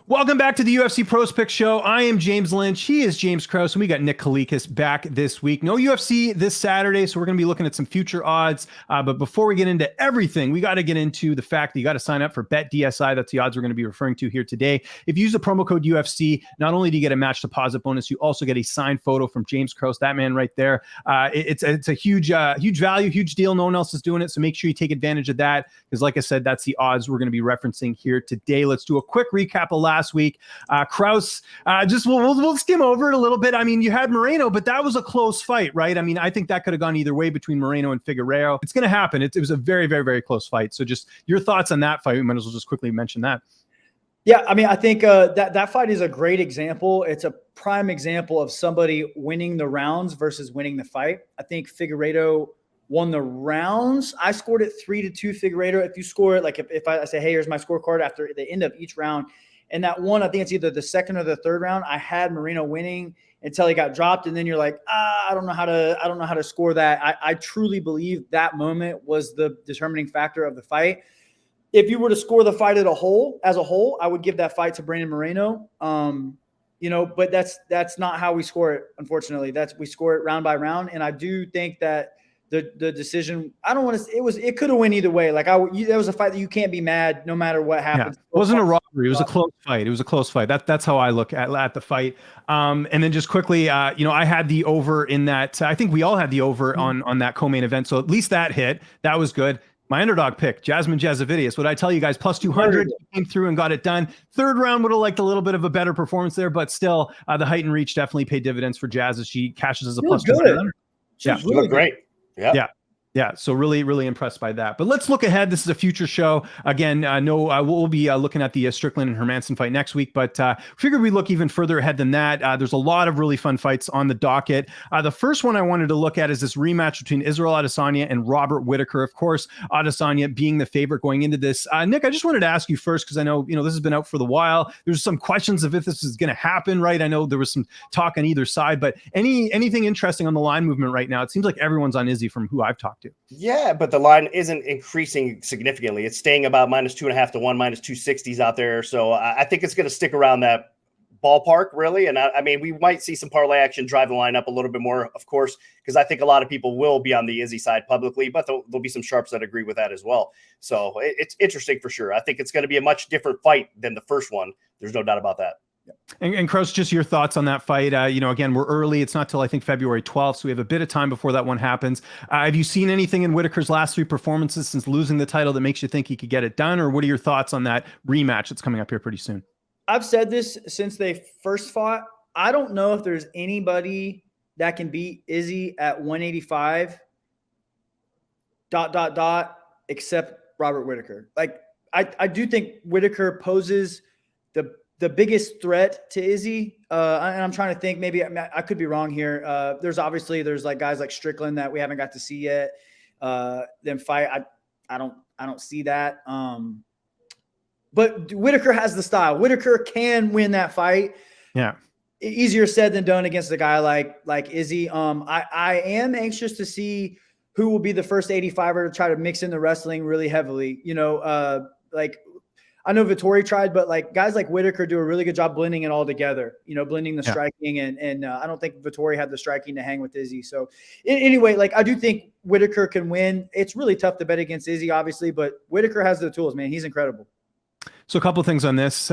Welcome back to the UFC Pros Pick Show. I am James Lynch. He is James Krause, and we got Nick Kalikas back this week. No UFC this Saturday, so we're going to be looking at some future odds. But before we get into everything, we got to get into the fact that you got to sign up for BetDSI. That's the odds we're going to be referring to here today. If you use the promo code UFC, not only do you get a match deposit bonus, you also get a signed photo from James Krause, that man right there. It's a huge value, huge deal. No one else is doing it, so make sure you take advantage of that because, like I said, that's the odds we're going to be referencing here today. Let's do a quick recap of last week. Krause, we'll skim over it a little bit. I mean, you had Moreno, but that was a close fight, right? I mean, I think that could have gone either way between Moreno and Figueiredo. It's going to happen. It was a very, very, very close fight. So just your thoughts on that fight. We might as well just quickly mention that. Yeah, I mean, I think that fight is a great example. It's a prime example of somebody winning the rounds versus winning the fight. I think Figueiredo won the rounds. I scored it 3-2 Figueiredo. If you score it, like if I say, hey, here's my scorecard after the end of each round, and that one, I think it's either the second or the third round, I had Moreno winning until he got dropped. And then you're like, I don't know how to score that. I truly believe that moment was the determining factor of the fight. If you were to score the fight as a whole, I would give that fight to Brandon Moreno. But that's not how we score it. Unfortunately, we score it round by round. And I do think that the decision, I don't want to, it could have went either way. Like that was a fight that you can't be mad no matter what happens. Yeah. It wasn't a robbery. It was a close fight. It was a close fight. That's how I look at the fight. And then just quickly, I had the over in that. I think we all had the over on that co-main event. So at least that hit. That was good. My underdog pick, Jasmine Jasudavicius. What I tell you guys, plus 200, came through and got it done. Third round would have liked a little bit of a better performance there, but still, the height and reach definitely paid dividends for Jazz as she cashes as a plus 200. Yeah, she looked great. Yeah. So really, really impressed by that. But let's look ahead. This is a future show. Again, we'll be looking at the Strickland and Hermanson fight next week, but figured we look even further ahead than that. There's a lot of really fun fights on the docket. The first one I wanted to look at is this rematch between Israel Adesanya and Robert Whittaker. Of course, Adesanya being the favorite going into this. Nick, I just wanted to ask you first, because I know, this has been out for the while. There's some questions of if this is going to happen, right? I know there was some talk on either side, but anything interesting on the line movement right now? It seems like everyone's on Izzy from who I've talked to. Yeah, but the line isn't increasing significantly. It's staying about -2.5 to 1, -260s out there. So I think it's going to stick around that ballpark, really. And I mean, we might see some parlay action drive the line up a little bit more, of course, because I think a lot of people will be on the Izzy side publicly, but there'll be some sharps that agree with that as well. So it's interesting for sure. I think it's going to be a much different fight than the first one. There's no doubt about that. And Krause, just your thoughts on that fight. Again, we're early. It's not till I think February 12th, so we have a bit of time before that one happens. Have you seen anything in Whittaker's last 3 performances since losing the title that makes you think he could get it done? Or what are your thoughts on that rematch that's coming up here pretty soon? I've said this since they first fought. I don't know if there's anybody that can beat Izzy at 185 ... except Robert Whittaker. Like I do think Whittaker poses the biggest threat to Izzy, and I'm trying to think, maybe I could be wrong here. There's like guys like Strickland that we haven't got to see yet. Then fight. I don't see that. But Whittaker has the style. Whittaker can win that fight. Yeah. Easier said than done against a guy like Izzy. I am anxious to see who will be the first 85er to try to mix in the wrestling really heavily. I know Vettori tried, but guys like Whittaker do a really good job blending it all together, blending the striking. And I don't think Vettori had the striking to hang with Izzy. So anyway, I do think Whittaker can win. It's really tough to bet against Izzy, obviously, but Whittaker has the tools, man. He's incredible. So a couple of things on this.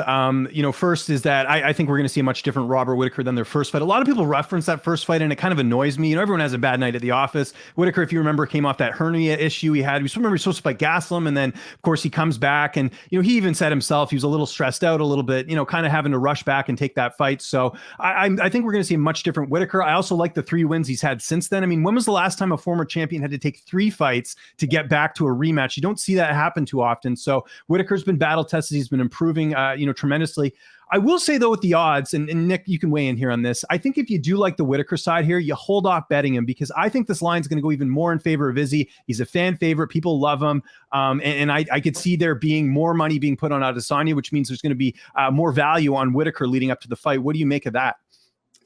First is that I think we're going to see a much different Robert Whittaker than their first fight. A lot of people reference that first fight, and it kind of annoys me. Everyone has a bad night at the office. Whittaker, if you remember, came off that hernia issue he had. He was supposed to fight Gaslam, and then, of course, he comes back, and, he even said himself he was a little stressed out a little bit, kind of having to rush back and take that fight. So I think we're going to see a much different Whittaker. I also like the 3 wins he's had since then. I mean, when was the last time a former champion had to take 3 fights to get back to a rematch? You don't see that happen too often. So Whittaker's been battle tested. He's been improving tremendously. I will say, though, with the odds, and Nick, you can weigh in here on this. I think if you do like the Whittaker side here, you hold off betting him, because I think this line is going to go even more in favor of Izzy. He's a fan favorite. People love him. And I could see there being more money being put on Adesanya, which means there's going to be more value on Whittaker leading up to the fight. What do you make of that?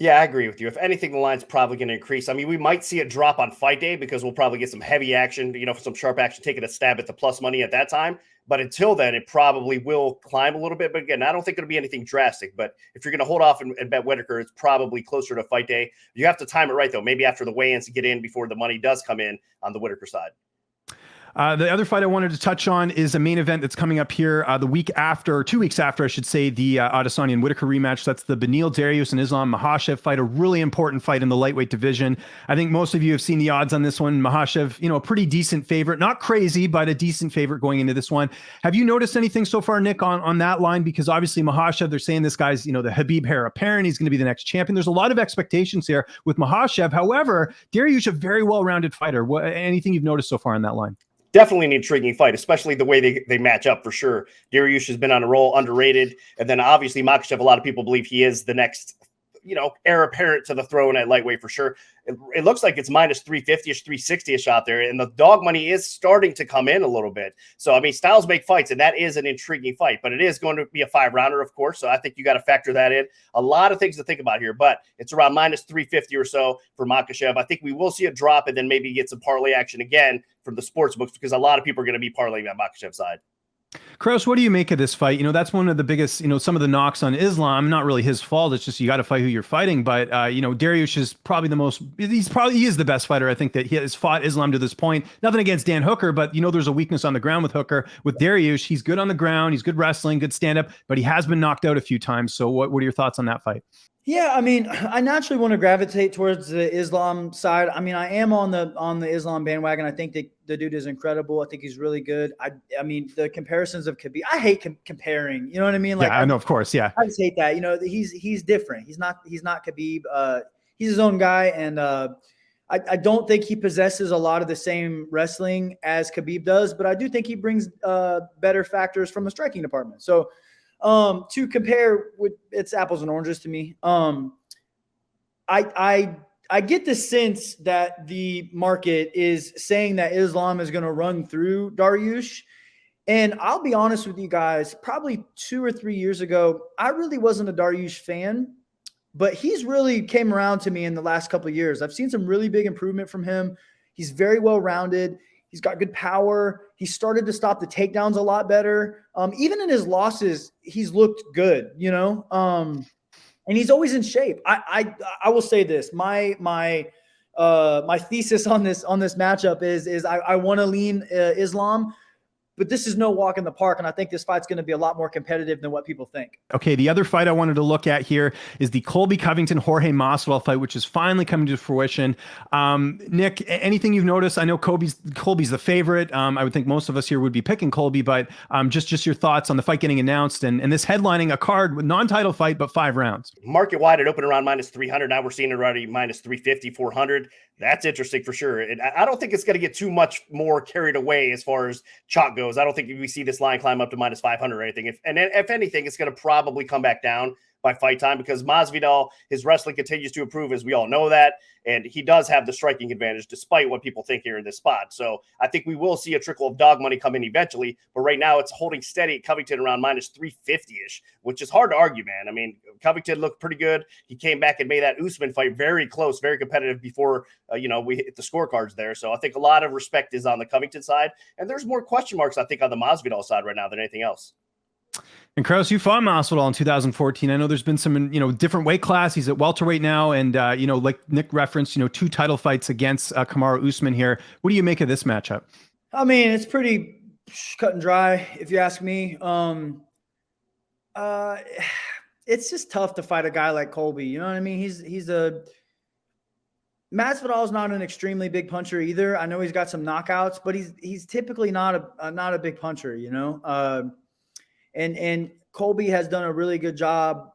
Yeah, I agree with you. If anything, the line's probably going to increase. I mean, we might see it drop on fight day because we'll probably get some heavy action, some sharp action, taking a stab at the plus money at that time. But until then, it probably will climb a little bit. But again, I don't think it'll be anything drastic. But if you're going to hold off and bet Whittaker, it's probably closer to fight day. You have to time it right, though. Maybe after the weigh-ins to get in before the money does come in on the Whittaker side. The other fight I wanted to touch on is a main event that's coming up here the week after, or 2 weeks after, I should say, the Adesanya and Whittaker rematch. That's the Beneil, Dariush, and Islam Makhachev fight, a really important fight in the lightweight division. I think most of you have seen the odds on this one. Makhachev, a pretty decent favorite, not crazy, but a decent favorite going into this one. Have you noticed anything so far, Nick, on that line? Because obviously Makhachev, they're saying this guy's, the Khabib heir apparent. He's going to be the next champion. There's a lot of expectations here with Makhachev. However, Dariush, a very well-rounded fighter. Anything you've noticed so far in that line? Definitely an intriguing fight, especially the way they match up for sure. Dariush has been on a roll, underrated. And then obviously Makhachev, a lot of people believe he is the next, heir apparent to the throne at lightweight for sure. It looks like it's minus 350-ish, 360-ish out there. And the dog money is starting to come in a little bit. So, I mean, styles make fights, and that is an intriguing fight. But it is going to be a 5-rounder, of course. So I think you got to factor that in. A lot of things to think about here. But it's around minus 350 or so for Makhachev. I think we will see a drop and then maybe get some parlay action again from the sports books because a lot of people are going to be parlaying on Makhachev's side. Krause, what do you make of this fight? That's one of the biggest, some of the knocks on Islam, not really his fault. It's just you got to fight who you're fighting. But, Dariush is probably he is the best fighter, I think, that he has fought Islam to this point. Nothing against Dan Hooker, but, there's a weakness on the ground with Hooker. With Dariush, he's good on the ground. He's good wrestling, good stand-up, but he has been knocked out a few times. So what are your thoughts on that fight? Yeah, I mean, I naturally want to gravitate towards the Islam side. I mean, I am on the Islam bandwagon. I think that the dude is incredible. I think he's really good. I mean, the comparisons of Khabib, I hate comparing. You know what I mean? Like, yeah, I know, of course, yeah. I just hate that. He's different. He's not Khabib. He's his own guy, and I don't think he possesses a lot of the same wrestling as Khabib does, but I do think he brings better factors from the striking department. So. To compare it's apples and oranges to me. I get the sense that the market is saying that Islam is going to run through Dariush. And I'll be honest with you guys, probably 2 or 3 years ago, I really wasn't a Dariush fan, but he's really came around to me in the last couple of years. I've seen some really big improvement from him. He's very well-rounded. He's got good power. He started to stop the takedowns a lot better. Even in his losses, he's looked good, and he's always in shape. I will say this. My thesis on this matchup is I want to lean Islam, but this is no walk in the park, and I think this fight's going to be a lot more competitive than what people think. Okay, the other fight I wanted to look at here is the Colby Covington Jorge Masvidal fight, which is finally coming to fruition. Nick, anything you've noticed? I know Colby's the favorite. I would think most of us here would be picking Colby, but just your thoughts on the fight getting announced and this headlining a card with non-title fight, but 5 rounds. Market wide, it opened around minus 300. Now we're seeing it already minus 350, 400. That's interesting for sure. And I don't think it's going to get too much more carried away as far as chalk goes. I don't think we see this line climb up to minus 500 or anything. If anything, it's going to probably come back down by fight time because Masvidal, his wrestling continues to improve, as we all know that. And he does have the striking advantage despite what people think here in this spot. So I think we will see a trickle of dog money come in eventually. But right now it's holding steady at Covington around minus 350-ish, which is hard to argue, man. I mean, Covington looked pretty good. He came back and made that Usman fight very close, very competitive before, we hit the scorecards there. So I think a lot of respect is on the Covington side. And there's more question marks, I think, on the Masvidal side right now than anything else. And Krause, you fought Masvidal in 2014. I know there's been some, different weight class. He's at welterweight now. And, like Nick referenced, 2 title fights against Kamaru Usman here. What do you make of this matchup? I mean, it's pretty cut and dry, if you ask me. It's just tough to fight a guy like Colby. You know what I mean? Masvidal is not an extremely big puncher either. I know he's got some knockouts, but he's typically not a big puncher, And Colby has done a really good job.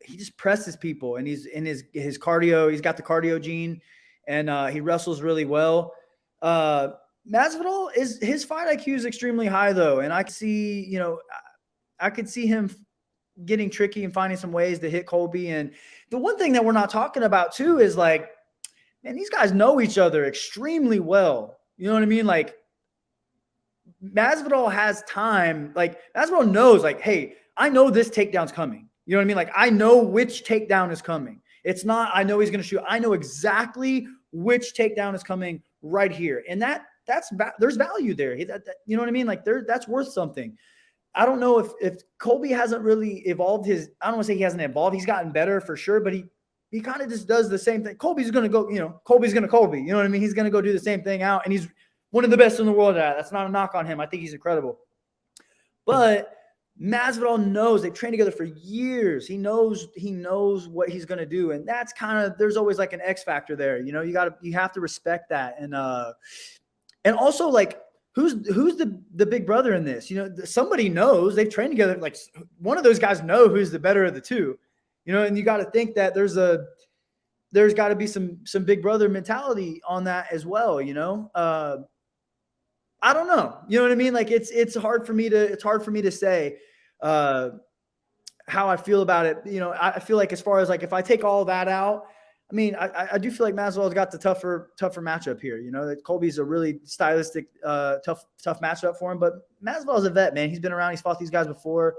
He just presses people, and he's in his cardio. He's got the cardio gene, and he wrestles really well. Masvidal his fight IQ is extremely high though, and I could see him getting tricky and finding some ways to hit Colby. And the one thing that we're not talking about too is like, man, these guys know each other extremely well. You know what I mean? Like, Masvidal has time. Like, Masvidal knows, like, hey, I know this takedown's coming. You know what I mean? Like, I know which takedown is coming. It's not, I know he's going to shoot. I know exactly which takedown is coming right here. And there's value there. You know what I mean? Like that's worth something. I don't know if Colby hasn't really evolved I don't want to say he hasn't evolved. He's gotten better for sure, but he kind of just does the same thing. Colby's going to go, Colby's going to Colby. You know what I mean? He's going to go do the same thing out, and he's one of the best in the world at it. That's not a knock on him. I think he's incredible. But Masvidal knows they've trained together for years. He knows what he's going to do. And that's there's always like an X factor there. You have to respect that. And also like, who's the big brother in this? Somebody knows they've trained together. Like one of those guys know who's the better of the two, and you got to think that there's got to be some big brother mentality on that as well. I don't know. You know what I mean? Like it's hard for me to say how I feel about it. I feel like as far as like, if I take all that out, I mean, I do feel like Masvidal's got the tougher matchup here. That Colby's a really stylistic, tough matchup for him. But Masvidal's a vet, man. He's been around. He's fought these guys before,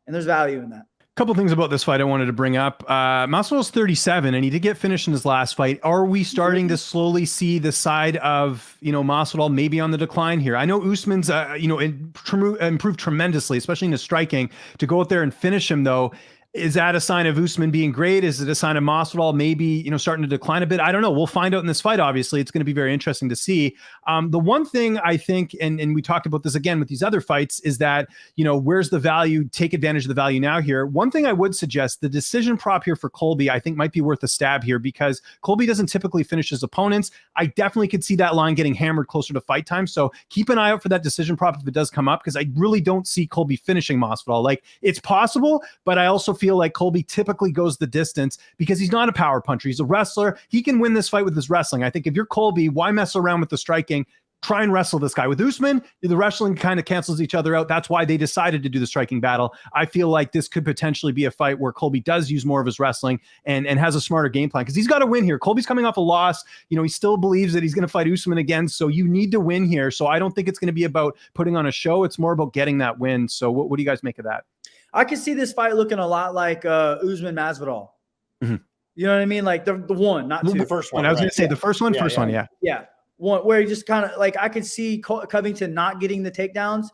and there's value in that. Couple things about this fight I wanted to bring up. Masvidal's 37, and he did get finished in his last fight. Are we starting to slowly see the side of Masvidal maybe on the decline here? I know Usman's improved tremendously, especially in his striking. To go out there and finish him though, is that a sign of Usman being great? Is it a sign of Masvidal maybe starting to decline a bit? I don't know. We'll find out in this fight. Obviously, it's going to be very interesting to see. The one thing I think, and we talked about this again with these other fights, is that where's the value? Take advantage of the value now here. One thing I would suggest, the decision prop here for Colby, I think might be worth a stab here, because Colby doesn't typically finish his opponents. I definitely could see that line getting hammered closer to fight time. So keep an eye out for that decision prop if it does come up, because I really don't see Colby finishing Masvidal. Like, it's possible, but I also feel like Colby typically goes the distance because he's not a power puncher. He's a wrestler. He can win this fight with his wrestling. I think if you're Colby, why mess around with the striking? Try and wrestle this guy. With Usman, the wrestling kind of cancels each other out. That's why they decided to do the striking battle. I feel like this could potentially be a fight where Colby does use more of his wrestling and has a smarter game plan, because he's got to win here. Colby's coming off a loss. He still believes that he's going to fight Usman again. So you need to win here. So I don't think it's going to be about putting on a show. It's more about getting that win. So what do you guys make of that? I can see this fight looking a lot like Usman Masvidal. Mm-hmm. You know what I mean? Like the one, not two. The first one. I was going to say the first one. Yeah. One where he just kind of like, I could see Covington not getting the takedowns,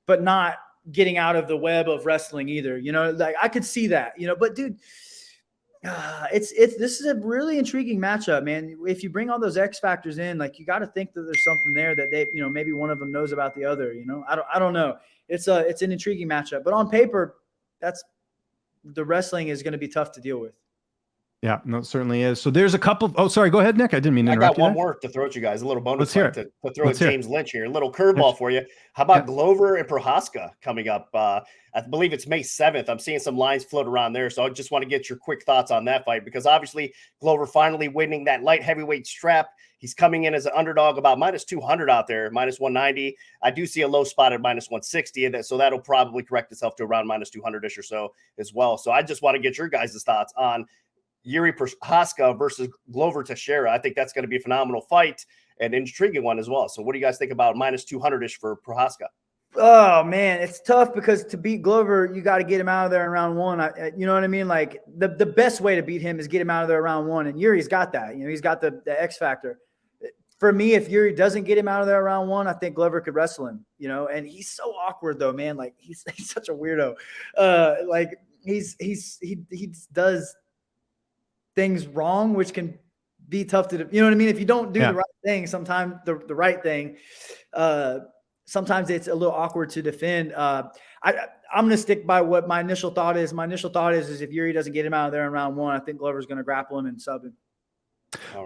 but not getting out of the web of wrestling either. Like I could see that. But dude, this is a really intriguing matchup, man. If you bring all those X factors in, like you got to think that there's something there that they, maybe one of them knows about the other. I don't know. It's an intriguing matchup, but on paper, the wrestling is going to be tough to deal with. Yeah, no, it certainly is. So there's a couple. Oh, sorry. Go ahead, Nick. I didn't mean to interrupt you. I got one more to throw at you guys. A little bonus to throw at James Lynch here. A little curveball for you. How about Glover and Prochazka coming up? I believe it's May 7th. I'm seeing some lines float around there. So I just want to get your quick thoughts on that fight, because obviously Glover finally winning that light heavyweight strap. He's coming in as an underdog about minus 200 out there, minus 190. I do see a low spot at minus 160. So that'll probably correct itself to around minus 200-ish or so as well. So I just want to get your guys' thoughts on Jiri Prochazka versus Glover Teixeira. I think that's going to be a phenomenal fight and an intriguing one as well. So what do you guys think about minus 200-ish for Prochazka? Oh, man, it's tough because to beat Glover, you got to get him out of there in round one. You know what I mean? Like the best way to beat him is get him out of there in round one. And Jiri's got that. He's got the X factor. For me, if Jiri doesn't get him out of there around one, I think Glover could wrestle him, and he's so awkward though, man. Like he's such a weirdo. Like he does things wrong, which can be tough to do. You know what I mean? If you don't do the right thing, sometimes the right thing, sometimes it's a little awkward to defend. I'm going to stick by what my initial thought is. My initial thought is if Jiri doesn't get him out of there in round one, I think Glover's going to grapple him and sub him.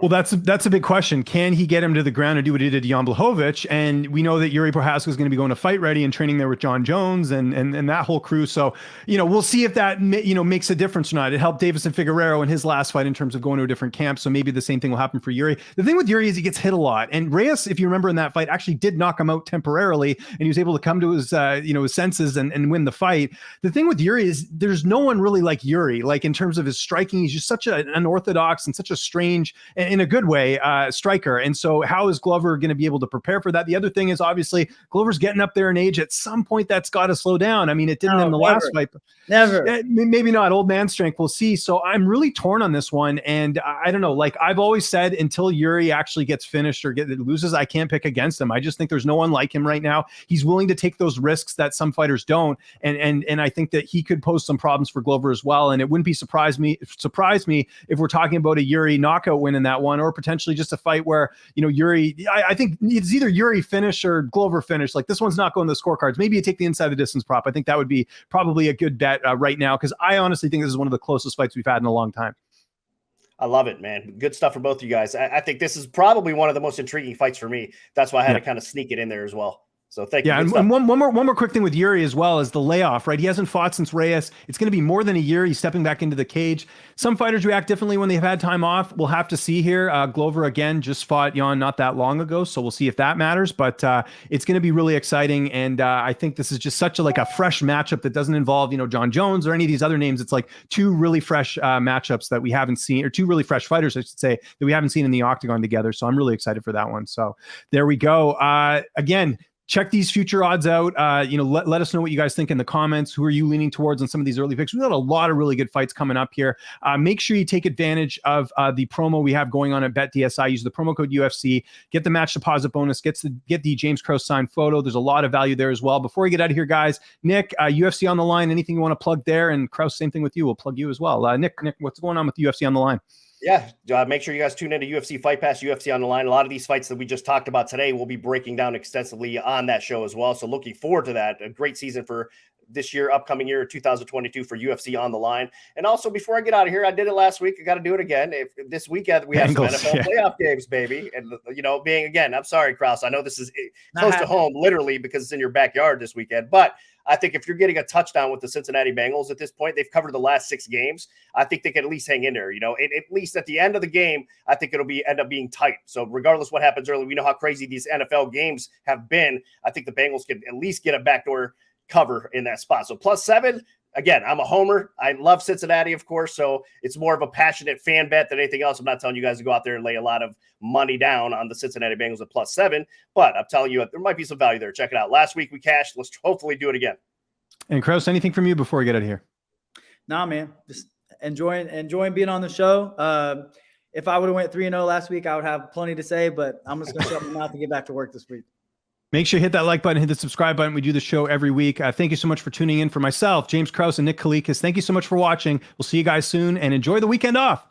Well, that's a big question. Can he get him to the ground and do what he did to Jan Blachowicz? And we know that Jiri Prochazka is going to be going to Fight Ready and training there with John Jones and that whole crew. So, we'll see if that, makes a difference or not. It helped Davison Figueiredo in his last fight in terms of going to a different camp. So maybe the same thing will happen for Jiri. The thing with Jiri is he gets hit a lot. And Reyes, if you remember in that fight, actually did knock him out temporarily. And he was able to come to his, his senses and win the fight. The thing with Jiri is there's no one really like Jiri. Like in terms of his striking, he's just such an unorthodox and such a strange cage in a good way, striker. And so how is Glover going to be able to prepare for that? The other thing is obviously Glover's getting up there in age. At some point, that's got to slow down. I mean, it didn't in the last fight. Never. Maybe not. Old man strength. We'll see. So I'm really torn on this one. And I don't know. Like I've always said, until Jiri actually gets finished or loses, I can't pick against him. I just think there's no one like him right now. He's willing to take those risks that some fighters don't. And I think that he could pose some problems for Glover as well. And it wouldn't be surprise me if we're talking about a Jiri knockout win in that one, or potentially just a fight where, Jiri, I think it's either Jiri finish or Glover finish. Like this one's not going to the scorecards. Maybe you take the inside the distance prop. I think that would be probably a good bet right now, because I honestly think this is one of the closest fights we've had in a long time. I love it, man. Good stuff for both of you guys. I think this is probably one of the most intriguing fights for me. That's why I had to kind of sneak it in there as well. So thank you. And one more quick thing with Jiri as well is the layoff, right? He hasn't fought since Reyes. It's going to be more than a year. He's stepping back into the cage. Some fighters react differently when they've had time off. We'll have to see here. Glover, again, just fought Jan not that long ago, so we'll see if that matters. But it's going to be really exciting, and I think this is just such a fresh matchup that doesn't involve, John Jones or any of these other names. It's like two really fresh matchups that we haven't seen, or two really fresh fighters, I should say, that we haven't seen in the octagon together. So I'm really excited for that one. So there we go. Again, check these future odds out. Let us know what you guys think in the comments. Who are you leaning towards on some of these early picks? We've got a lot of really good fights coming up here. Make sure you take advantage of the promo we have going on at BetDSI. Use the promo code UFC. Get the match deposit bonus. Get the James Krause signed photo. There's a lot of value there as well. Before we get out of here, guys, Nick, UFC on the line. Anything you want to plug there? And Krause, same thing with you. We'll plug you as well. Nick, what's going on with UFC on the line? Yeah, make sure you guys tune into UFC Fight Pass, UFC on the line. A lot of these fights that we just talked about today, we'll be breaking down extensively on that show as well. So looking forward to that. A great season for this year, upcoming year, 2022 for UFC on the line. And also, before I get out of here, I did it last week. I got to do it again. This weekend, we have some NFL playoff games, baby. And, being, again, I'm sorry, Krause. I know this is close to home, literally, because it's in your backyard this weekend. But I think if you're getting a touchdown with the Cincinnati Bengals at this point, they've covered the last 6 games. I think they can at least hang in there. At least at the end of the game, I think it'll end up being tight. So regardless what happens early, we know how crazy these NFL games have been. I think the Bengals can at least get a backdoor cover in that spot. So +7. Again, I'm a homer. I love Cincinnati, of course, so it's more of a passionate fan bet than anything else. I'm not telling you guys to go out there and lay a lot of money down on the Cincinnati Bengals at +7, but I'm telling you there might be some value there. Check it out. Last week we cashed. Let's hopefully do it again. And Krause, anything from you before we get out of here? Nah, man. Just enjoying being on the show. If I would have went 3-0 last week, I would have plenty to say, but I'm just going to shut my mouth and get back to work this week. Make sure you hit that like button, hit the subscribe button. We do the show every week. Thank you so much for tuning in. For myself, James Krause, and Nick Kalikas, thank you so much for watching. We'll see you guys soon, and enjoy the weekend off.